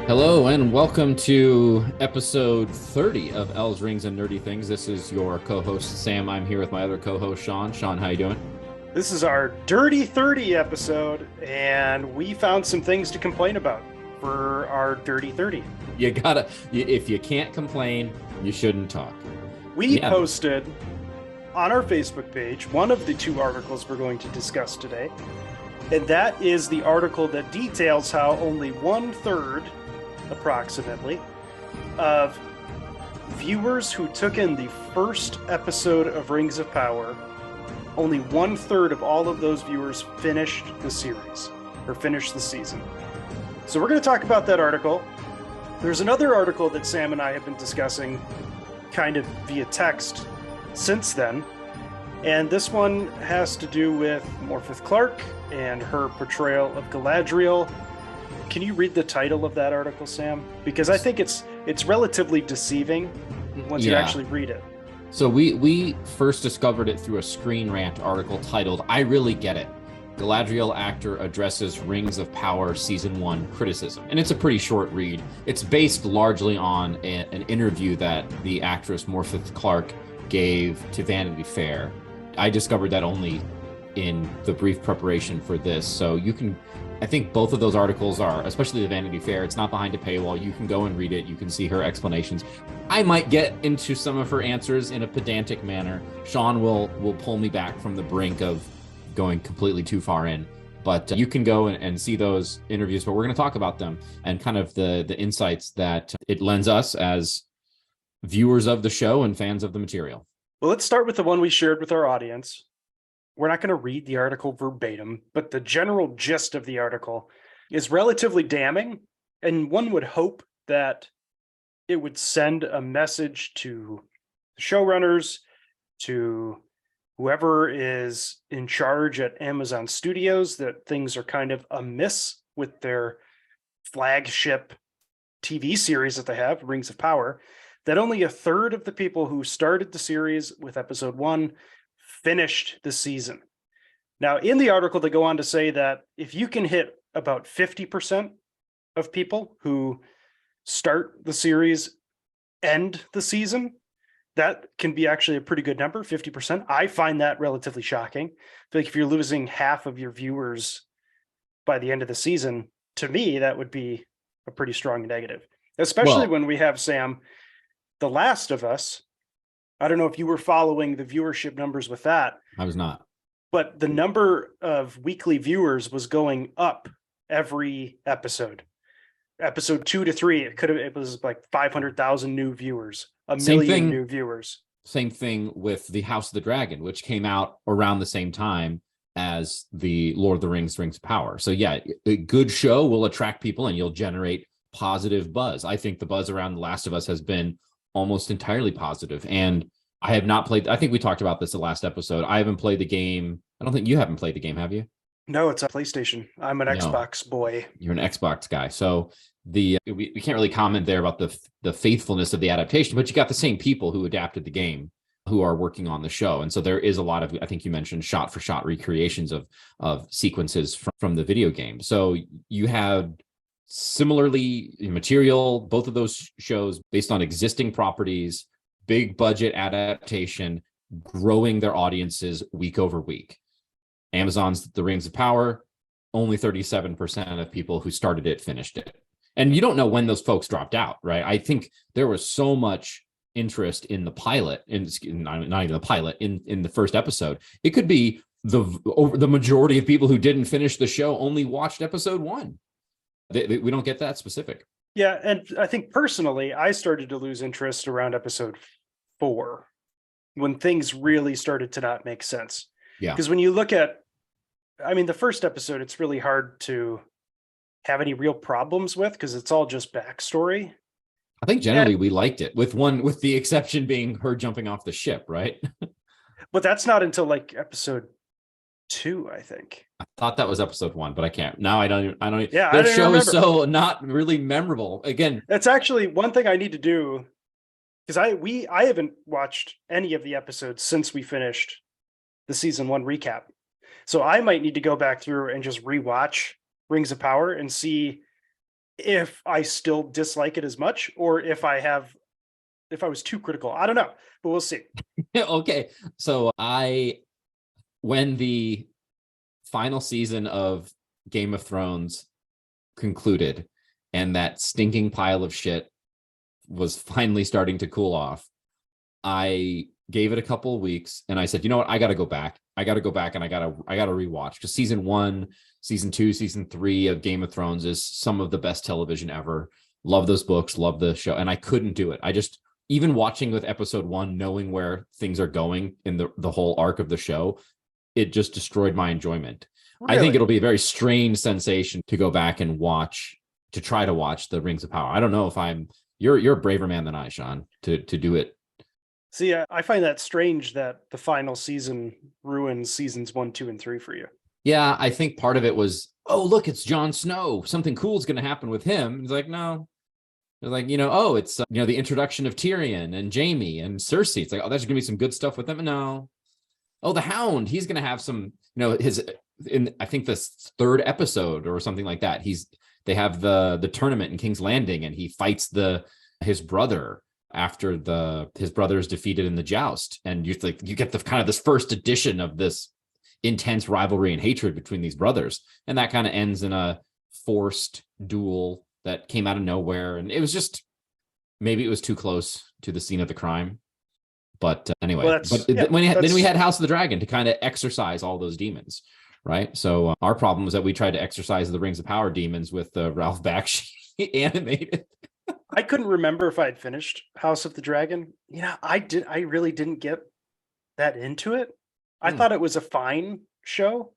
Hello and welcome to episode 30 of L's Rings and Nerdy Things. This is your co-host Sam. I'm here with my other co-host Sean. Sean, how you doing? This is our Dirty 30 episode, and we found some things to complain about for our Dirty 30. If you can't complain, you shouldn't talk. We posted on our Facebook page one of the two articles we're going to discuss today, and that is the article that details how only 1/3, approximately, of viewers who took in the first episode of Rings of Power, only 1/3 of all of those viewers finished the series or finished the season. So we're going to talk about that article. There's another article that Sam and I have been discussing kind of via text since then. And this one has to do with Morpeth Clark and her portrayal of Galadriel. Can you read the title of that article, Sam? Because I think it's relatively deceiving once you actually read it. So we first discovered it through a Screen Rant article titled, "I Really Get It. Galadriel Actor Addresses Rings of Power Season 1 Criticism." And it's a pretty short read. It's based largely on an interview that the actress Morpeth Clark gave to Vanity Fair. I discovered that only in the brief preparation for this. So I think both of those articles are, especially the Vanity Fair, it's not behind a paywall. You can go and read it. You can see her explanations. I might get into some of her answers in a pedantic manner. Sean will pull me back from the brink of going completely too far in. But you can go and see those interviews, but we're going to talk about them and kind of the insights that it lends us as viewers of the show and fans of the material. Well, let's start with the one we shared with our audience. We're not going to read the article verbatim, but the general gist of the article is relatively damning, and one would hope that it would send a message to the showrunners, to whoever is in charge at Amazon Studios, that things are kind of amiss with their flagship TV series that they have, Rings of Power, that only 1/3 of the people who started the series with episode 1 finished the season. Now, in the article, they go on to say that if you can hit about 50% of people who start the series end the season, that can be actually a pretty good number, 50%. I find that relatively shocking. I feel like if you're losing half of your viewers by the end of the season, to me, that would be a pretty strong negative, especially when we have, Sam, The Last of Us. I don't know if you were following the viewership numbers with that. I was not. But the number of weekly viewers was going up every episode. Episode 2 to 3, it was like 500,000 new viewers, a million new viewers. Same thing with The House of the Dragon, which came out around the same time as the Lord of the Rings, Rings of Power. So yeah, a good show will attract people and you'll generate positive buzz. I think the buzz around The Last of Us has been almost entirely positive. And I have not played, I think we talked about this the last episode. I haven't played the game. I don't think you haven't played the game, have you? No, it's a PlayStation. I'm an Xbox boy. You're an Xbox guy. So we can't really comment there about the faithfulness of the adaptation, but you got the same people who adapted the game who are working on the show. And so there is a lot of, I think you mentioned shot for shot recreations of sequences from the video game. So you had similarly material, both of those shows based on existing properties, big budget adaptation, growing their audiences week over week. Amazon's The Rings of Power, only 37% of people who started it finished it. And you don't know when those folks dropped out, right? I think there was so much interest in the pilot, not even the pilot, in the first episode. It could be the majority of people who didn't finish the show only watched episode 1. We don't get that specific. Yeah, and I think personally, I started to lose interest around episode 4 when things really started to not make sense. Yeah. Because when you look at, the first episode, it's really hard to have any real problems with because it's all just backstory. I think generally we liked it, with the exception being her jumping off the ship, right? But that's not until like episode 2, I think. I thought that was episode 1, but I can't. Now I don't. Yeah, that show is so not really memorable. Again, that's actually one thing I need to do, because I haven't watched any of the episodes since we finished the season 1 recap. So I might need to go back through and just rewatch Rings of Power and see if I still dislike it as much, or if I was too critical. I don't know, but we'll see. Okay. So when the final season of Game of Thrones concluded and that stinking pile of shit was finally starting to cool off, I gave it a couple of weeks and I said, you know what? I got to go back. I got to go back and I got to rewatch, because season 1, season 2, season 3 of Game of Thrones is some of the best television ever. Love those books, love the show. And I couldn't do it. I just, even watching with episode 1, knowing where things are going in the whole arc of the show, it just destroyed my enjoyment. Really? I think it'll be a very strange sensation to go back and try to watch the Rings of Power. I don't know if you're a braver man than I, Sean, to do it. See, I find that strange that the final season ruins seasons 1, 2, and 3 for you. Yeah, I think part of it was, oh, look, it's Jon Snow. Something cool is going to happen with him. It's like, no. They're like, oh, it's, the introduction of Tyrion and Jaime and Cersei. It's like, oh, there's going to be some good stuff with them. No. Oh, the Hound, he's going to have some, I think the 3rd episode or something like that. They have the tournament in King's Landing and he fights his brother after his brother is defeated in the joust. And you get the kind of this first edition of this intense rivalry and hatred between these brothers. And that kind of ends in a forced duel that came out of nowhere. And it was just, maybe it was too close to the scene of the crime. But anyway, then we had House of the Dragon to kind of exorcise all those demons, right? So our problem was that we tried to exorcise the Rings of Power demons with Ralph Bakshi animated. I couldn't remember if I had finished House of the Dragon. I really didn't get that into it. I thought it was a fine show,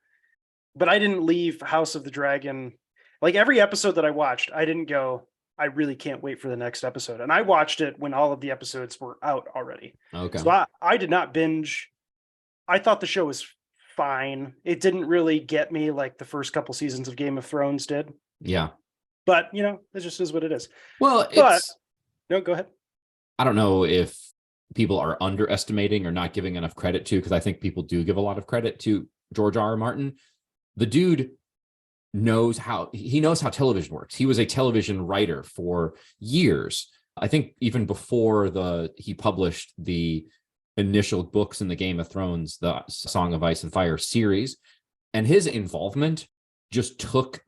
but I didn't leave House of the Dragon. Like every episode that I watched, I didn't go, I really can't wait for the next episode. And I watched it when all of the episodes were out already. Okay. So I did not binge. I thought the show was fine. It didn't really get me like the first couple seasons of Game of Thrones did. Yeah. But, it just is what it is. Well, no, go ahead. I don't know if people are underestimating or not giving enough credit to, because I think people do give a lot of credit to George R.R. Martin. The dude knows how television works. He was a television writer for years. I think even before he published the initial books in the Game of Thrones, the Song of Ice and Fire series, and his involvement just took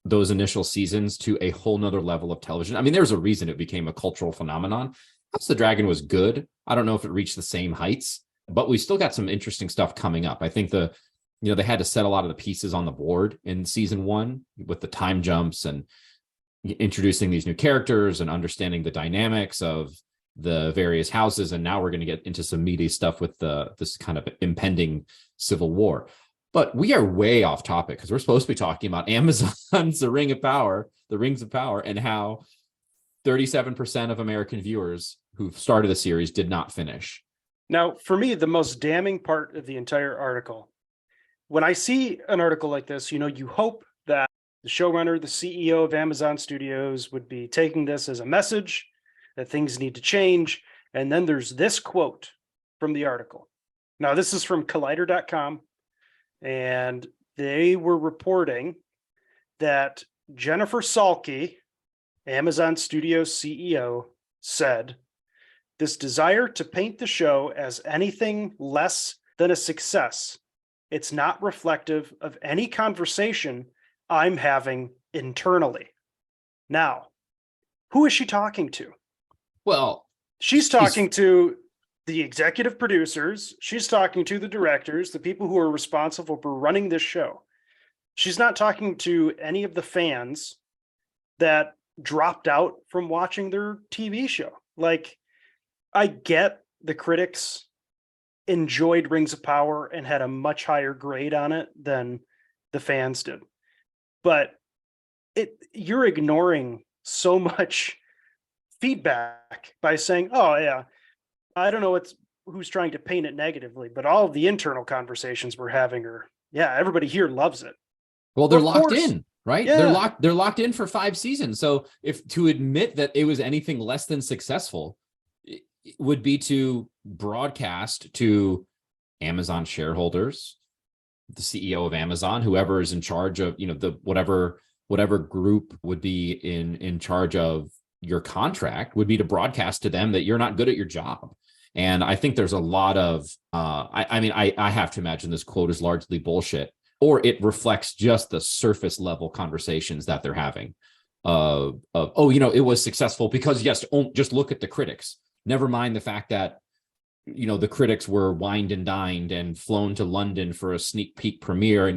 those initial seasons to a whole nother level of television. I mean, there's a reason it became a cultural phenomenon. House of the Dragon was good. I don't know if it reached the same heights, but we still got some interesting stuff coming up. I think they had to set a lot of the pieces on the board in season 1 with the time jumps and introducing these new characters and understanding the dynamics of the various houses. And now we're going to get into some meaty stuff with this kind of impending civil war. But we are way off topic because we're supposed to be talking about Amazon's The Rings of Power, and how 37% of American viewers who started the series did not finish. Now, for me, the most damning part of the entire article, when I see an article like this, you hope that the showrunner, the CEO of Amazon Studios would be taking this as a message that things need to change. And then there's this quote from the article. Now, this is from Collider.com. And they were reporting that Jennifer Salke, Amazon Studios CEO, said, "This desire to paint the show as anything less than a success, it's not reflective of any conversation I'm having internally." Now, who is she talking to? Well, she's talking to the executive producers. She's talking to the directors, the people who are responsible for running this show. She's not talking to any of the fans that dropped out from watching their TV show. Like, I get the critics enjoyed Rings of Power and had a much higher grade on it than the fans did. But you're ignoring so much feedback by saying, oh yeah, I don't know who's trying to paint it negatively, but all of the internal conversations we're having are, yeah, everybody here loves it. Well, they're locked in, right? Yeah. They're locked in for 5 seasons. So if to admit that it was anything less than successful, it would be to broadcast to Amazon shareholders, the CEO of Amazon, whoever is in charge of, the whatever whatever group would be in charge of your contract would be to broadcast to them that you're not good at your job. And I think there's a lot of, I have to imagine this quote is largely bullshit, or it reflects just the surface level conversations that they're having. It was successful because, yes, just look at the critics. Never mind the fact that, the critics were wined and dined and flown to London for a sneak peek premiere,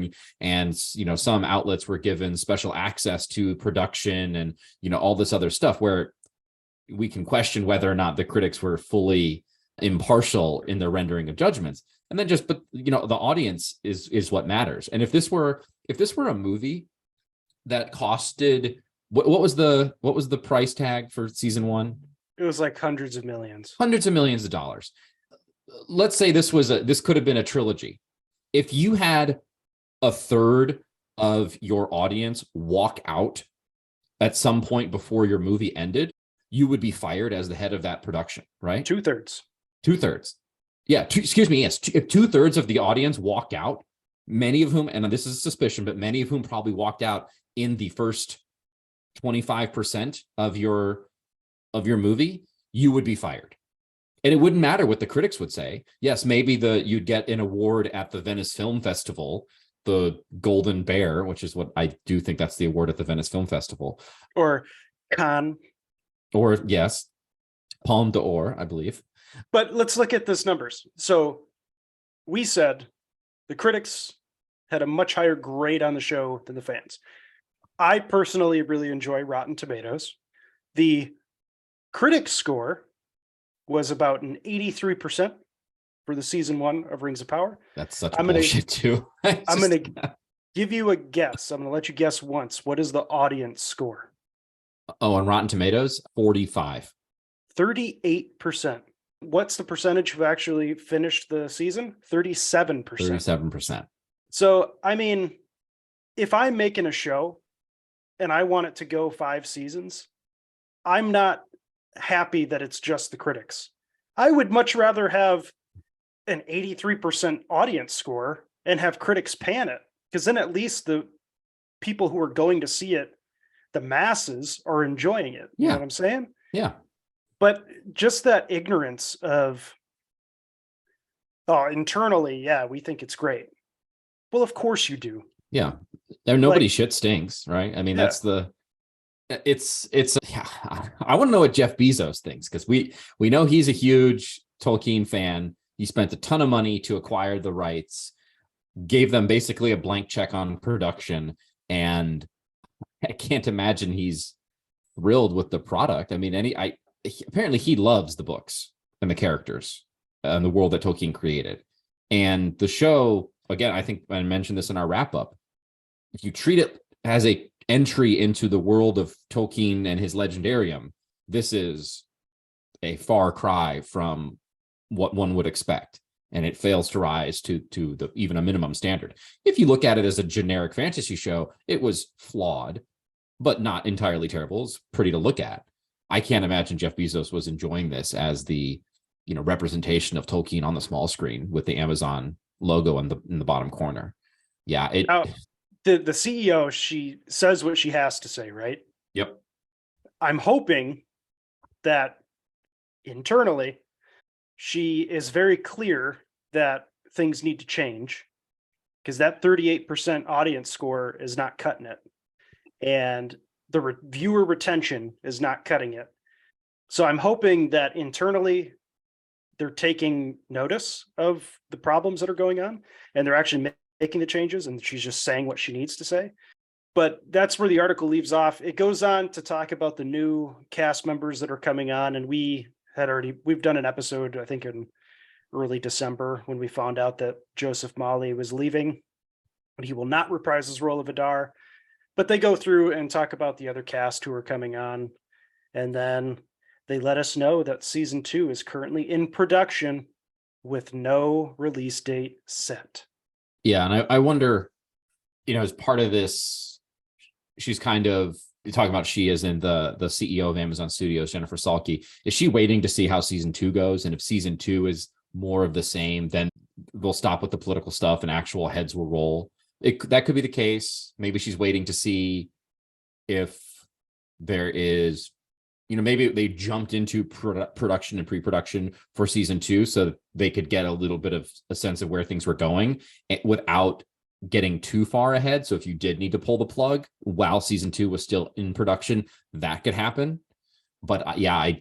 and some outlets were given special access to production and all this other stuff, where we can question whether or not the critics were fully impartial in their rendering of judgments. And then but the audience is what matters. And if this were a movie that costed, what was the price tag for season 1? It was like hundreds of millions of dollars. Let's say this could have been a trilogy. If you had a third of your audience walk out at some point before your movie ended, you would be fired as the head of that production, right? 2/3. 2/3. Yeah. Excuse me. Yes. If 2/3 of the audience walked out, many of whom, and this is a suspicion, but many of whom probably walked out in the first 25% of your movie, you would be fired. And it wouldn't matter what the critics would say. Yes, maybe you'd get an award at the Venice Film Festival, the Golden Bear, which is what I do think that's the award at the Venice Film Festival. Or Cannes. Or, yes, Palme d'Or, I believe. But let's look at this numbers. So we said the critics had a much higher grade on the show than the fans. I personally really enjoy Rotten Tomatoes. The critic score was about an 83% for the season 1 of Rings of Power. That's such bullshit too. I'm going to give you a guess. I'm going to let you guess once. What is the audience score? Oh, on Rotten Tomatoes, 45. 38%. What's the percentage who actually finished the season? 37%. 37%. So, if I'm making a show and I want it to go 5 seasons, I'm not happy that it's just the critics. I would much rather have an 83% audience score and have critics pan it, because then at least the people who are going to see it, the masses, are enjoying it. You know what I'm saying? Yeah. But just that ignorance of, internally, yeah, we think it's great. Well, of course you do. Yeah. Nobody shit stinks, right? That's I want to know what Jeff Bezos thinks, because we know he's a huge Tolkien fan. He spent a ton of money to acquire the rights, gave them basically a blank check on production, and I can't imagine he's thrilled with the product. Apparently he loves the books and the characters and the world that Tolkien created. And the show, again, I think I mentioned this in our wrap up, if you treat it as a entry into the world of Tolkien and his legendarium, this is a far cry from what one would expect, and it fails to rise to even a minimum standard. If you look at it as a generic fantasy show, it was flawed, but not entirely terrible. It's pretty to look at. I can't imagine Jeff Bezos was enjoying this as the representation of Tolkien on the small screen with the Amazon logo in the bottom corner. Yeah, the CEO, she says what she has to say, right? Yep. I'm hoping that internally she is very clear that things need to change, because that 38% audience score is not cutting it. And the viewer retention is not cutting it. So I'm hoping that internally they're taking notice of the problems that are going on, and they're actually making the changes, and she's just saying what she needs to say. But that's where the article leaves off. It goes on to talk about the new cast members that are coming on, and we've done an episode, I think in early December, when we found out that Joseph Mawley was leaving, but he will not reprise his role of Adar. But they go through and talk about the other cast who are coming on, and then they let us know that season 2 is currently in production with no release date set. Yeah, and I wonder, as part of this, she's kind of talking about, she is in the CEO of Amazon Studios, Jennifer Salke. Is she waiting to see how season 2 goes? And if season 2 is more of the same, then we'll stop with the political stuff and actual heads will roll. That could be the case. Maybe she's waiting to see if there is, maybe they jumped into production and pre-production for season 2 so they could get a little bit of a sense of where things were going without getting too far ahead. So if you did need to pull the plug while season 2 was still in production, that could happen. But yeah,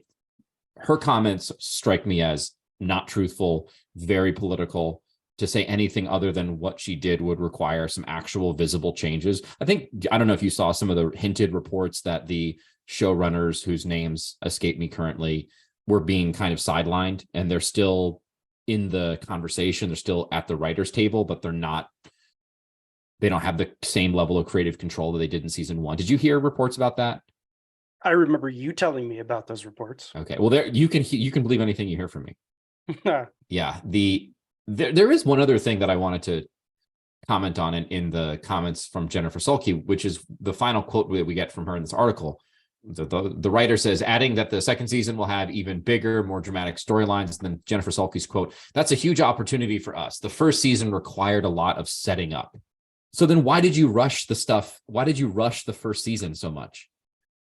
her comments strike me as not truthful, very political. To say anything other than what she did would require some actual visible changes. I don't know if you saw some of the hinted reports that the showrunners, whose names escape me currently, were being kind of sidelined, and they're still in the conversation. They're still at the writer's table, but they don't have the same level of creative control that they did in season 1. Did you hear reports about that? I remember you telling me about those reports. Okay. Well, you can believe anything you hear from me. Yeah. There is one other thing that I wanted to comment on in the comments from Jennifer Sulky, which is the final quote that we get from her in this article. The writer says, adding that the second season will have even bigger, more dramatic storylines than Jennifer Sulky's quote. That's a huge opportunity for us. The first season required a lot of setting up. So then why did you rush the stuff? Why did you rush the first season so much?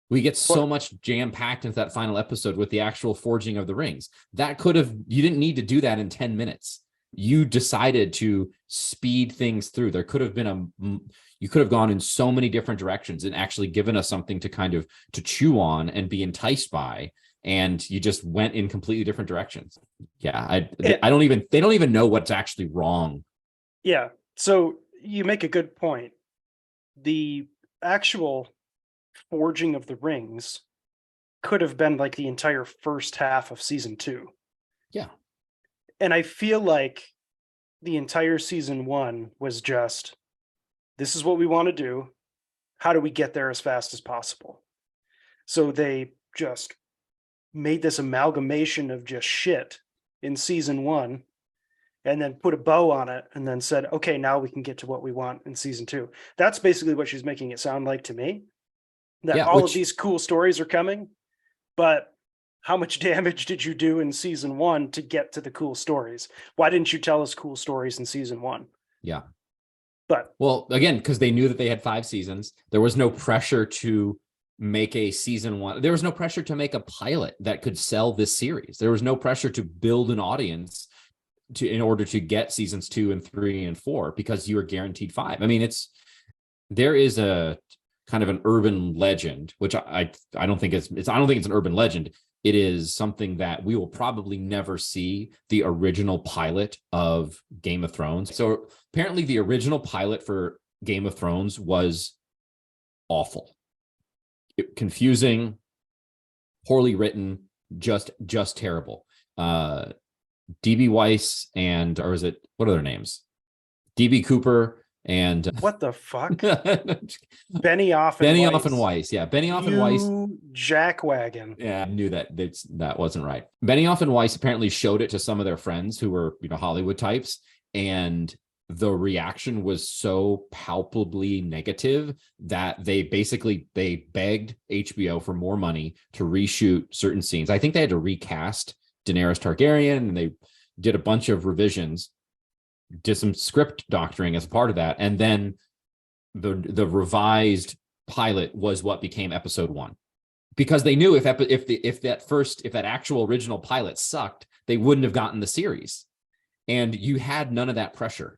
We get so much jam-packed into that final episode with the actual forging of the rings. You didn't need to do that in 10 minutes. You decided to speed things through. You could have gone in so many different directions and actually given us something to chew on and be enticed by. And you just went in completely different directions. Yeah. They don't even know what's actually wrong. Yeah. So you make a good point. The actual forging of the rings could have been like the entire first half of season 2. Yeah. And I feel like the entire season 1 was just, this is what we want to do. How do we get there as fast as possible? So they just made this amalgamation of just shit in season 1 and then put a bow on it and then said, okay, now we can get to what we want in season 2. That's basically what she's making it sound like to me. That of these cool stories are coming, but how much damage did you do in season 1 to get to the cool stories? Why didn't you tell us cool stories in season 1? Yeah. But well, again, because they knew that they had 5 seasons, there was no pressure to make a season 1. There was no pressure to make a pilot that could sell this series. There was no pressure to build an audience in order to get seasons 2 and 3 and 4, because you were guaranteed 5. I mean, there is a kind of an urban legend, which I don't think it's an urban legend. It is something that we will probably never see the original pilot of Game of Thrones. So apparently the original pilot for Game of Thrones was awful. Confusing, poorly written, just terrible. DB Weiss what are their names? DB Cooper and what the fuck? Benioff and Weiss. Yeah, Benioff and Weiss. Jackwagon. Yeah, I knew that wasn't right. Benioff and Weiss apparently showed it to some of their friends who were, Hollywood types, and the reaction was so palpably negative that they begged HBO for more money to reshoot certain scenes. I think they had to recast Daenerys Targaryen, and they did a bunch of revisions, did some script doctoring as a part of that, and then the revised pilot was what became episode 1, because they knew if that actual original pilot sucked, they wouldn't have gotten the series. And you had none of that pressure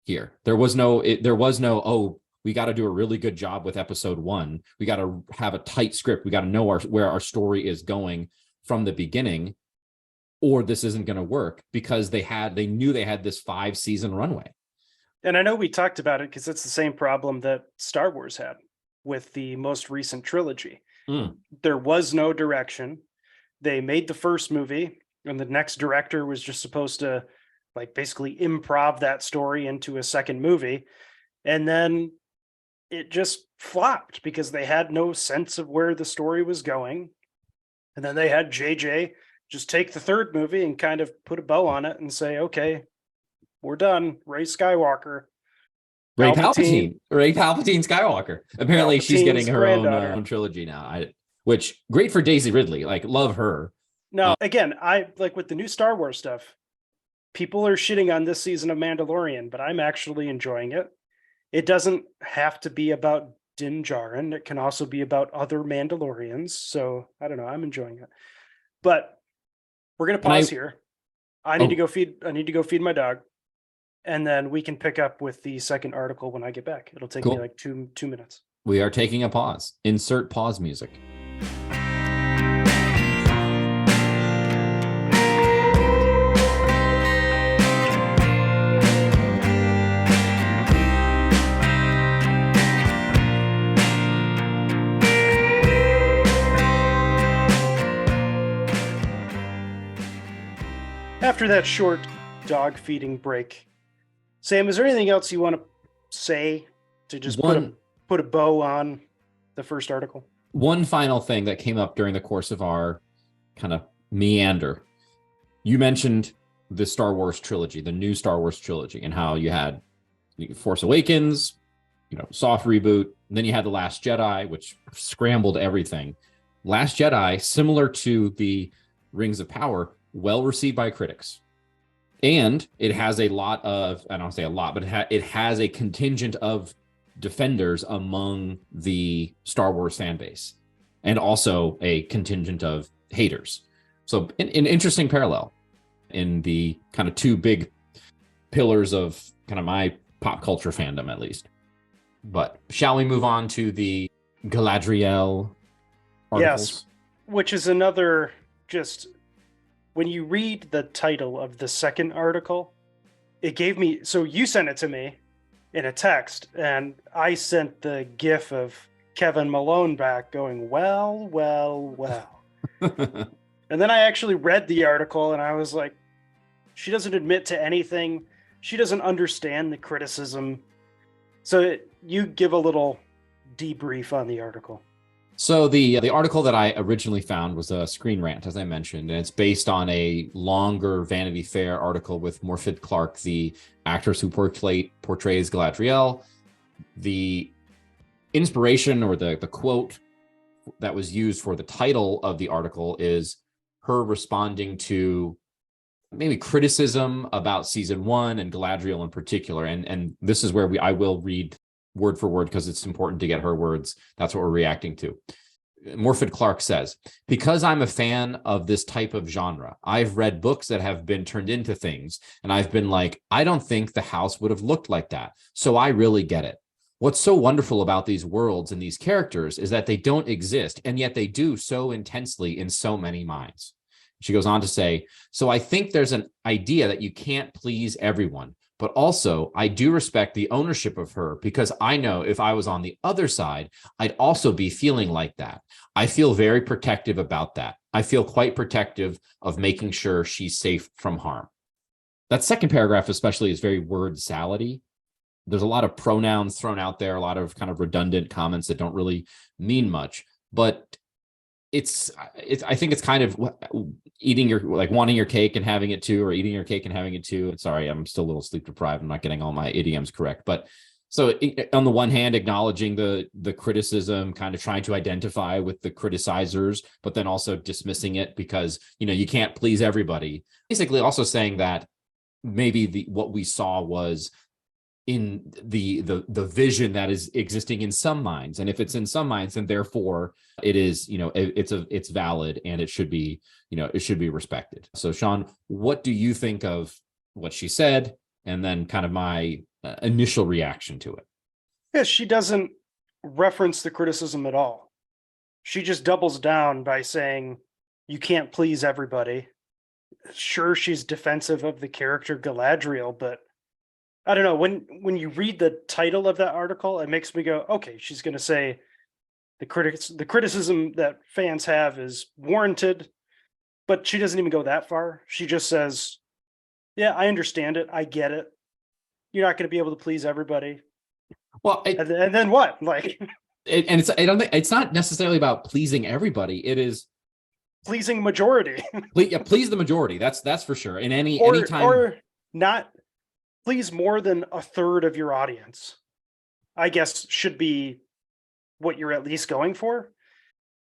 here. There was no oh, we got to do a really good job with episode 1. We got to have a tight script. We got to know where our story is going from the beginning, or this isn't going to work, because they knew they had this 5-season runway. And I know we talked about it because it's the same problem that Star Wars had with the most recent trilogy. There was no direction. They made the first movie, and the next director was just supposed to basically improv that story into a second movie. And then it just flopped because they had no sense of where the story was going. And then they had JJ just take the third movie and kind of put a bow on it and say, okay, we're done. Rey Skywalker. Rey Palpatine Skywalker. Apparently she's getting her own trilogy now. Which great for Daisy Ridley. Love her. Now, again, I with the new Star Wars stuff, people are shitting on this season of Mandalorian, but I'm actually enjoying it. It doesn't have to be about Din Djarin. It can also be about other Mandalorians. So I don't know. I'm enjoying it. But we're gonna pause here. I need to go feed my dog. And then we can pick up with the second article when I get back. It'll take me like two minutes. We are taking a pause. Insert pause music. After that short dog feeding break, Sam, is there anything else you want to say to just put a bow on the first article? One final thing that came up during the course of our kind of meander. You mentioned the Star Wars trilogy, the new Star Wars trilogy, and how you had Force Awakens, soft reboot, and then you had The Last Jedi, which scrambled everything. Last Jedi, similar to the Rings of Power, well received by critics. And it has a lot of, I don't say a lot, but it has a contingent of defenders among the Star Wars fan base, and also a contingent of haters. So an interesting parallel in the kind of two big pillars of kind of my pop culture fandom, at least. But shall we move on to the Galadriel articles? Yes, which is another just... When you read the title of the second article, it gave me... So you sent it to me in a text, and I sent the gif of Kevin Malone back going, well. And then I actually read the article, and I was like, she doesn't admit to anything. She doesn't understand the criticism. So you give a little debrief on the article. So the article that I originally found was a Screen Rant, as I mentioned, and it's based on a longer Vanity Fair article with Morfydd Clark, the actress who portrays Galadriel. The inspiration, or the quote that was used for the title of the article, is her responding to maybe criticism about season 1 and Galadriel in particular. And this is where I will read word for word because it's important to get her words. That's what we're reacting to. Morfydd Clark says, because I'm a fan of this type of genre, I've read books that have been turned into things, and I've been like, I don't think the house would have looked like that. So I really get it. What's so wonderful about these worlds and these characters is that they don't exist, and yet they do so intensely in so many minds. She goes on to say, so I think there's an idea that you can't please everyone, but also I do respect the ownership of her, because I know if I was on the other side, I'd also be feeling like that. I feel very protective about that. I feel quite protective of making sure she's safe from harm. That second paragraph especially is very word salady. There's a lot of pronouns thrown out there, a lot of kind of redundant comments that don't really mean much, but it's I think it's kind of eating your, like, wanting your cake and having it too, or eating your cake and having it too. Sorry, I'm still a little sleep deprived. I'm not getting all my idioms correct. But so on the one hand, acknowledging the criticism, kind of trying to identify with the criticizers, but then also dismissing it because, you can't please everybody. Basically also saying that maybe what we saw was in the vision that is existing in some minds, and if it's in some minds, then therefore it is, it's valid, and it should be, it should be respected. So Sean, what do you think of what she said, and then kind of my initial reaction to it? Yeah, she doesn't reference the criticism at all. She just doubles down by saying you can't please everybody. Sure, she's defensive of the character Galadriel, but I don't know, when you read the title of that article, it makes me go, okay, she's going to say the criticism that fans have is warranted, but she doesn't even go that far. She just says, yeah, I understand it. I get it. You're not going to be able to please everybody. Well, and then what? Like, I don't think it's not necessarily about pleasing everybody. It is pleasing majority. Please the majority. That's for sure. In anytime, or not please more than a third of your audience, I guess, should be what you're at least going for.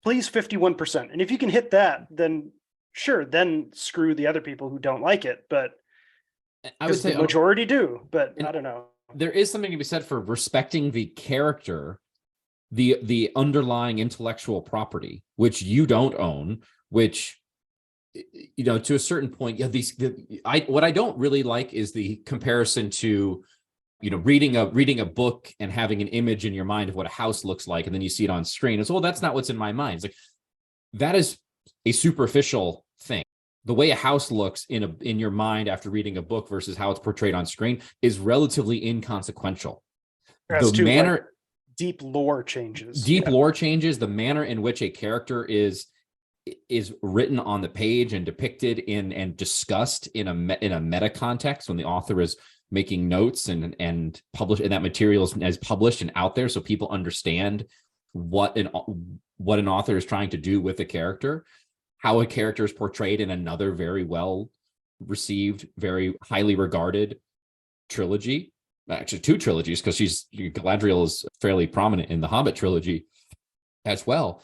Please 51%. And if you can hit that, then sure, then screw the other people who don't like it. But I would say the majority do, but I don't know. There is something to be said for respecting the character the underlying intellectual property, which you don't own, which, to a certain point, what I don't really like is the comparison to, reading a book and having an image in your mind of what a house looks like, and then you see it on screen. It's, well, that's not what's in my mind. It's like, that is a superficial thing. The way a house looks in your mind after reading a book versus how it's portrayed on screen is relatively inconsequential. As The to, manner, like, deep lore changes. lore changes, the manner in which a character is written on the page and depicted and discussed in a meta context, when the author is making notes and publish, and that material is published and out there so people understand what an author is trying to do with a character, how a character is portrayed in another very well received, very highly regarded trilogy, actually 2 trilogies, because Galadriel is fairly prominent in the Hobbit trilogy as well.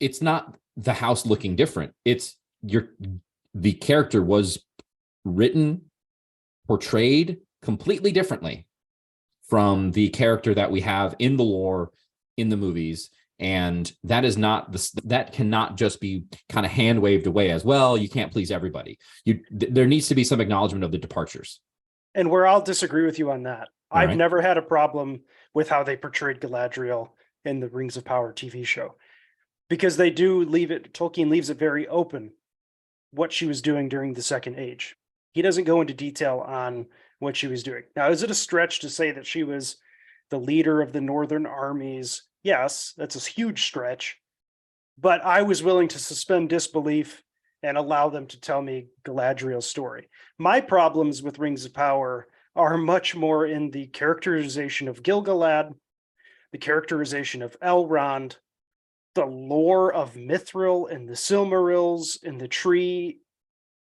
It's not the house looking different. It's the character was written, portrayed completely differently from the character that we have in the lore in the movies. And that is not that cannot just be kind of hand waved away as, well, you can't please everybody. There needs to be some acknowledgement of the departures. And where I'll disagree with you on that. I've right. never had a problem with how they portrayed Galadriel in the Rings of Power TV show, because they do Tolkien leaves it very open what she was doing during the Second Age. He doesn't go into detail on what she was doing. Now, is it a stretch to say that she was the leader of the Northern armies? Yes, that's a huge stretch. But I was willing to suspend disbelief and allow them to tell me Galadriel's story. My problems with Rings of Power are much more in the characterization of Gil-galad, the characterization of Elrond, the lore of Mithril and the Silmarils and the tree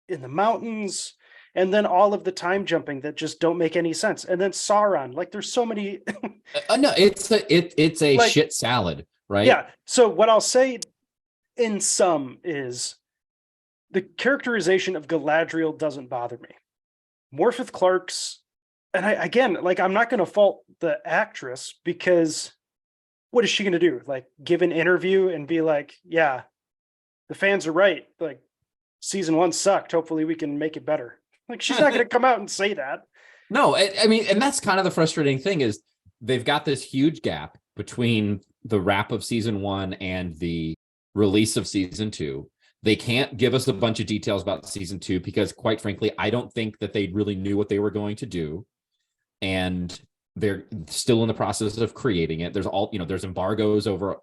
in the mountains, and then all of the time jumping that just don't make any sense. And then Sauron, like, there's so many. No, it's a like, shit salad, right? Yeah. So what I'll say in sum is the characterization of Galadriel doesn't bother me. Morpeth Clark's, and I'm not going to fault the actress, because what is she going to do? Like, give an interview and be like, yeah, the fans are right. Like, season 1 sucked. Hopefully we can make it better. Like, she's not going to come out and say that. No, I mean, and that's kind of the frustrating thing, is they've got this huge gap between the wrap of season 1 and the release of season 2. They can't give us a bunch of details about season 2 because, quite frankly, I don't think that they really knew what they were going to do. And they're still in the process of creating it. There's embargoes over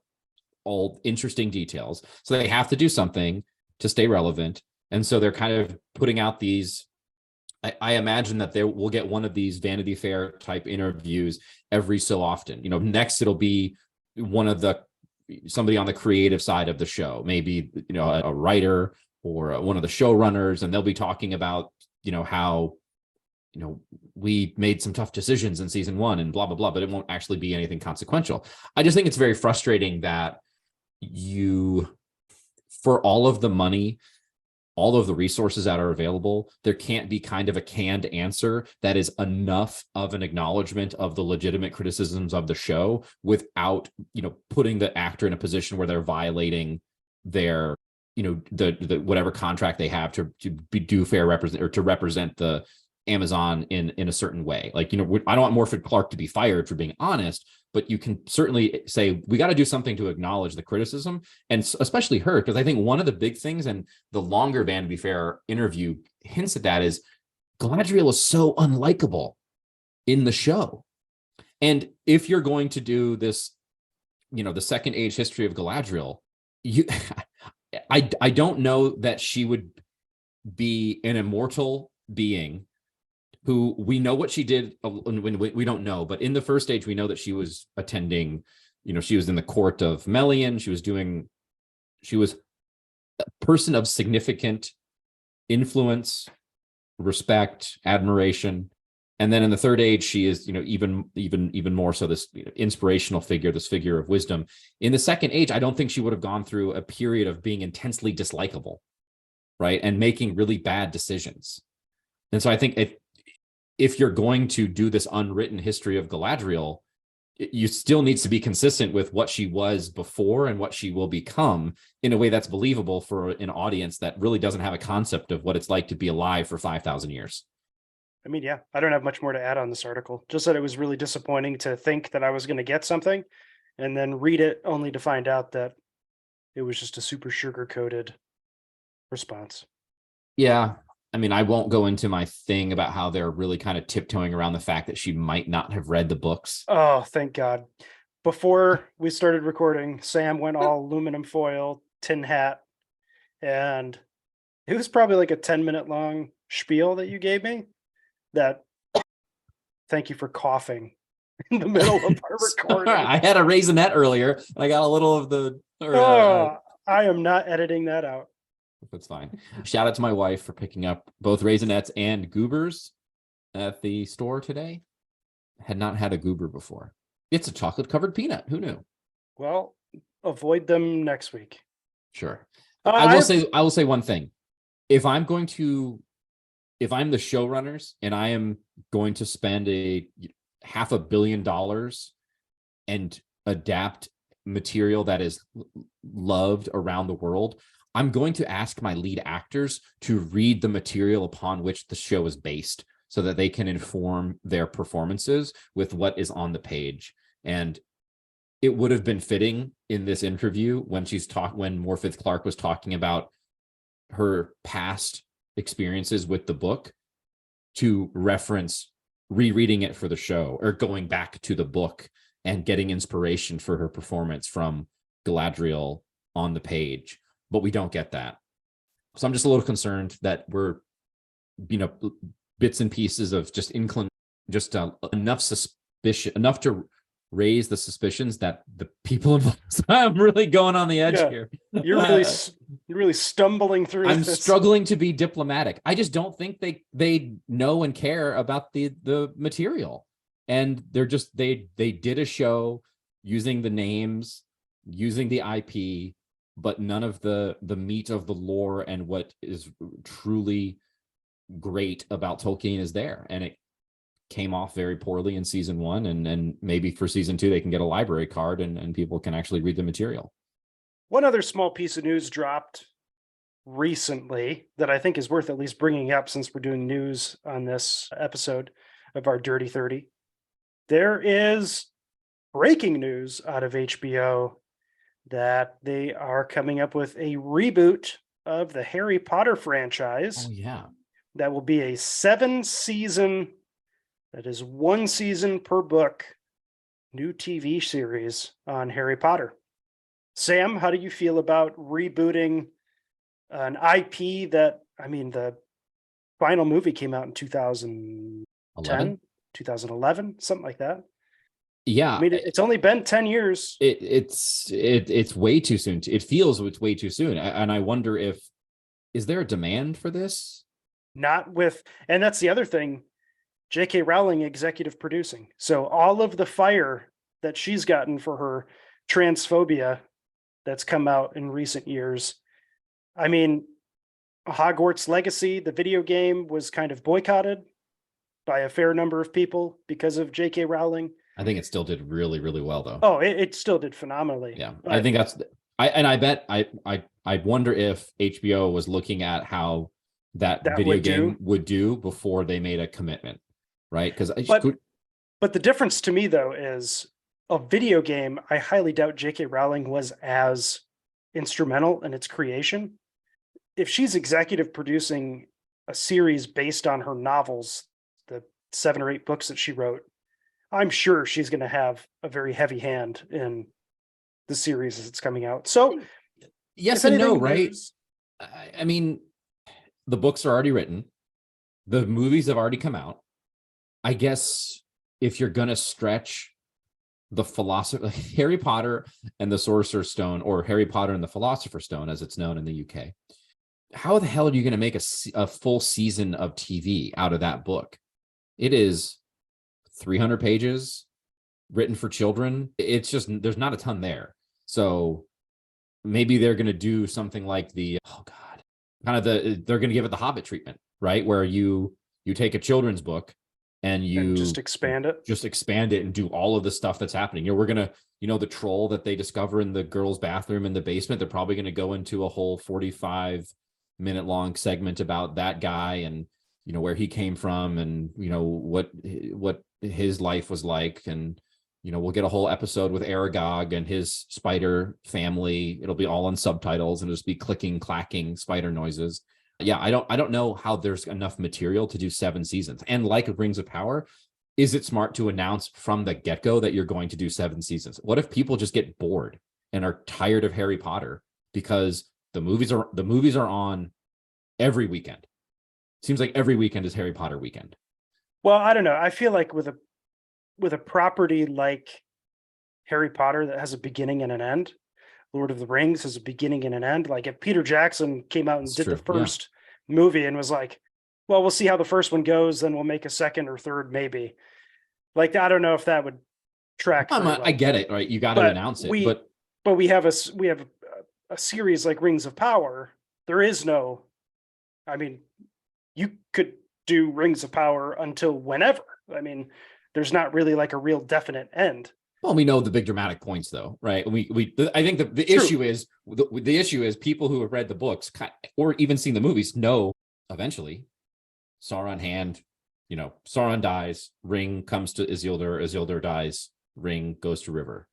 all interesting details. So they have to do something to stay relevant. And so they're kind of putting out these, I imagine that we'll get one of these Vanity Fair type interviews every so often. Next it'll be somebody on the creative side of the show, maybe, a writer or one of the showrunners, and they'll be talking about, how, we made some tough decisions in season 1 and blah, blah, blah, but it won't actually be anything consequential. I just think it's very frustrating that for all of the money, all of the resources that are available, there can't be kind of a canned answer that is enough of an acknowledgement of the legitimate criticisms of the show without, putting the actor in a position where they're violating their, the whatever contract they have to do fair represent, or to represent the Amazon in a certain way. Like, I don't want Morford Clark to be fired for being honest, but you can certainly say, we got to do something to acknowledge the criticism, and especially her, because I think one of the big things, and the longer Vanity Fair interview hints at that, is Galadriel is so unlikable in the show. And if you're going to do this, the Second Age history of Galadriel, I don't know that she would be an immortal being who, we know what she did when we don't know, but in the First Age, we know that she was attending, she was in the court of Melian. She was a person of significant influence, respect, admiration. And then in the Third Age, she is, even more so this inspirational figure, this figure of wisdom. In the Second Age, I don't think she would have gone through a period of being intensely dislikable, right, and making really bad decisions. And so I think if you're going to do this unwritten history of Galadriel, you still needs to be consistent with what she was before and what she will become in a way that's believable for an audience that really doesn't have a concept of what it's like to be alive for 5,000 years. I mean, yeah, I don't have much more to add on this article. Just that it was really disappointing to think that I was going to get something and then read it only to find out that it was just a super sugar coated response. Yeah. I mean, I won't go into my thing about how they're really kind of tiptoeing around the fact that she might not have read the books. Oh, thank God. Before we started recording, Sam went all aluminum foil, tin hat, and it was probably like a 10-minute long spiel that you gave me. That thank you for coughing in the middle of our recording. I had a raisinette earlier, and I got a little of the. I am not editing that out. That's fine. Shout out to my wife for picking up both raisinettes and goobers at the store today. Had not had a goober before. It's a chocolate covered peanut. Who knew? Well, avoid them next week. Sure. I will say one thing. If I'm the showrunners and I am going to spend a $500 million and adapt material that is loved around the world, I'm going to ask my lead actors to read the material upon which the show is based so that they can inform their performances with what is on the page. And it would have been fitting in this interview when when Morfydd Clark was talking about her past experiences with the book to reference rereading it for the show or going back to the book and getting inspiration for her performance from Galadriel on the page. But we don't get that. So I'm just a little concerned that we're, bits and pieces of just enough suspicion, enough to raise the suspicions that the people involved. I'm really going on the edge here. You're really stumbling through. I'm struggling to be diplomatic. I just don't think they know and care about the material, and they did a show using the names, using the IP, but none of the meat of the lore and what is truly great about Tolkien is there. And it came off very poorly in season 1, and maybe for season 2 they can get a library card and people can actually read the material. One other small piece of news dropped recently that I think is worth at least bringing up since we're doing news on this episode of our Dirty 30. There is breaking news out of HBO that they are coming up with a reboot of the Harry Potter franchise. Oh, yeah. That will be a 7-season, that is 1 season per book, new TV series on Harry Potter. Sam, how do you feel about rebooting an IP that, the final movie came out in 2010, 2011, something like that? Yeah. It's only been 10 years. It's way too soon. It feels it's way too soon. And I wonder is there a demand for this? And that's the other thing, J.K. Rowling executive producing. So all of the fire that she's gotten for her transphobia that's come out in recent years. Hogwarts Legacy, the video game, was kind of boycotted by a fair number of people because of J.K. Rowling. I think it still did really, really well, though. Oh, it still did phenomenally. Yeah, but I think I wonder if HBO was looking at how that video game would do before they made a commitment, right? But the difference to me, though, is a video game. I highly doubt J.K. Rowling was as instrumental in its creation. If she's executive producing a series based on her novels, the 7 or 8 books that she wrote, I'm sure she's going to have a very heavy hand in the series as it's coming out. So, yes and no, right? The books are already written. The movies have already come out. I guess if you're going to stretch the Harry Potter and the Sorcerer's Stone, or Harry Potter and the Philosopher's Stone, as it's known in the UK, how the hell are you going to make a full season of TV out of that book? It is 300 pages written for children. It's just, there's not a ton there. So maybe they're going to do something like they're going to give it the Hobbit treatment, right? Where you take a children's book and you just expand it. Just expand it and do all of the stuff that's happening. We're gonna, the troll that they discover in the girls' bathroom in the basement, they're probably gonna go into a whole 45-minute long segment about that guy and where he came from and what his life was like. And we'll get a whole episode with Aragog and his spider family. It'll be all on subtitles and it'll just be clicking, clacking spider noises. Yeah, I don't know how there's enough material to do 7 seasons. And like Rings of Power, is it smart to announce from the get-go that you're going to do 7 seasons? What if people just get bored and are tired of Harry Potter because the movies are on every weekend? Seems like every weekend is Harry Potter weekend. Well, I don't know. I feel like with a property like Harry Potter that has a beginning and an end, Lord of the Rings has a beginning and an end. Like if Peter Jackson came out and did the first movie and was like, well, we'll see how the first one goes, then we'll make a second or third, maybe. Like, I don't know if that would track. I get it, right? You got to announce it. But we have a series like Rings of Power. There is no, I mean, you could do Rings of Power until whenever. I mean, there's not really like a real definite end. Well, we know the big dramatic points, though, right? I think the issue is people who have read the books or even seen the movies know eventually Sauron hand, Sauron dies, ring comes to Isildur dies, ring goes to river.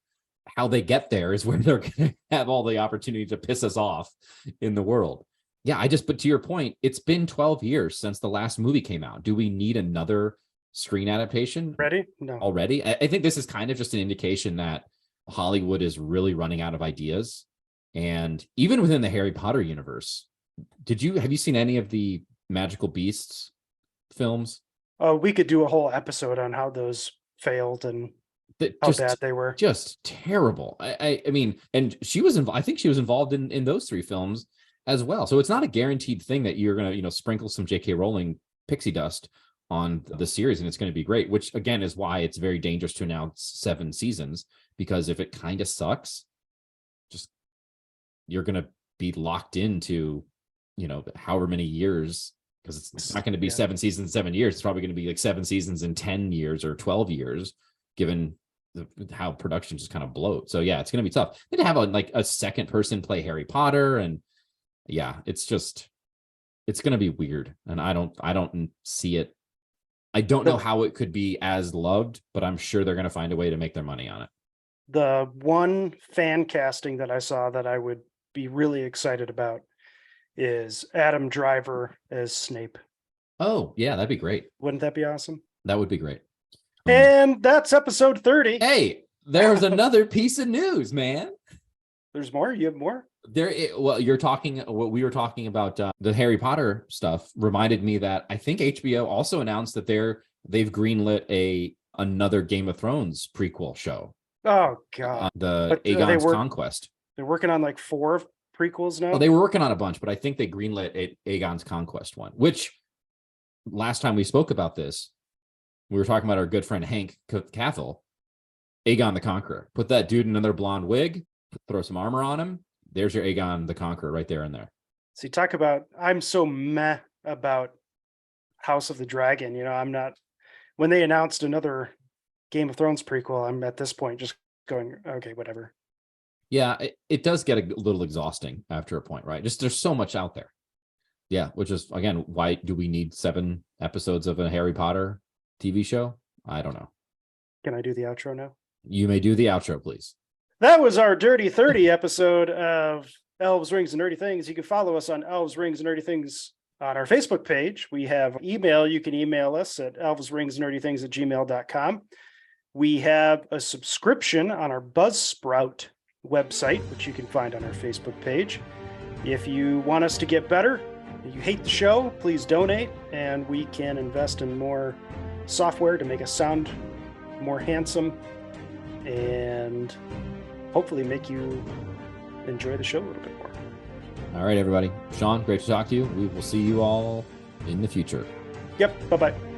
How they get there is where they're going to have all the opportunity to piss us off in the world. Yeah, but to your point, it's been 12 years since the last movie came out. Do we need another screen adaptation No. Already? I think this is kind of just an indication that Hollywood is really running out of ideas. And even within the Harry Potter universe, have you seen any of the Magical Beasts films? We could do a whole episode on how those failed and how bad they were. Just terrible. I mean, and I think she was involved in those 3 films as well. So it's not a guaranteed thing that you're going to, sprinkle some J.K. Rowling pixie dust on the series and it's going to be great, which again is why it's very dangerous to announce 7 seasons, because if it kind of sucks, just you're going to be locked into, however many years, because it's not going to be 7 seasons, 7 years. It's probably going to be like 7 seasons in 10 years or 12 years, given how production just kind of bloat. So yeah, it's going to be tough. Then to have a second person play Harry Potter, and yeah, it's going to be weird. And I don't see it. I don't know how it could be as loved, but I'm sure they're going to find a way to make their money on it. The one fan casting that I saw that I would be really excited about is Adam Driver as Snape. Oh, yeah, that'd be great. Wouldn't that be awesome? That would be great. And that's episode 30. Hey, there's another piece of news, man. There's more? You have more? What we were talking about, the Harry Potter stuff reminded me that I think HBO also announced that they've greenlit another Game of Thrones prequel show. Oh God. Aegon's Conquest. They're working on like 4 prequels now. Well, they were working on a bunch, but I think they greenlit Aegon's Conquest one, which last time we spoke about this, we were talking about our good friend Hank Cavill, Aegon the Conqueror. Put that dude in another blonde wig, throw some armor on him. There's your Aegon the Conqueror right there and there. See, talk about, I'm so meh about House of the Dragon. I'm not, when they announced another Game of Thrones prequel, I'm at this point just going, okay, whatever. Yeah, it does get a little exhausting after a point, right? Just there's so much out there. Yeah, which is, again, why do we need 7 episodes of a Harry Potter TV show? I don't know. Can I do the outro now? You may do the outro, please. That was our Dirty 30 episode of Elves, Rings, and Nerdy Things. You can follow us on Elves, Rings, and Nerdy Things on our Facebook page. We have email. You can email us at elvesringsnerdythings@gmail.com. We have a subscription on our Buzzsprout website, which you can find on our Facebook page. If you want us to get better, you hate the show, please donate, and we can invest in more software to make us sound more handsome and hopefully make you enjoy the show a little bit more. All right, everybody. Sean, great to talk to you. We will see you all in the future. Yep. Bye-bye.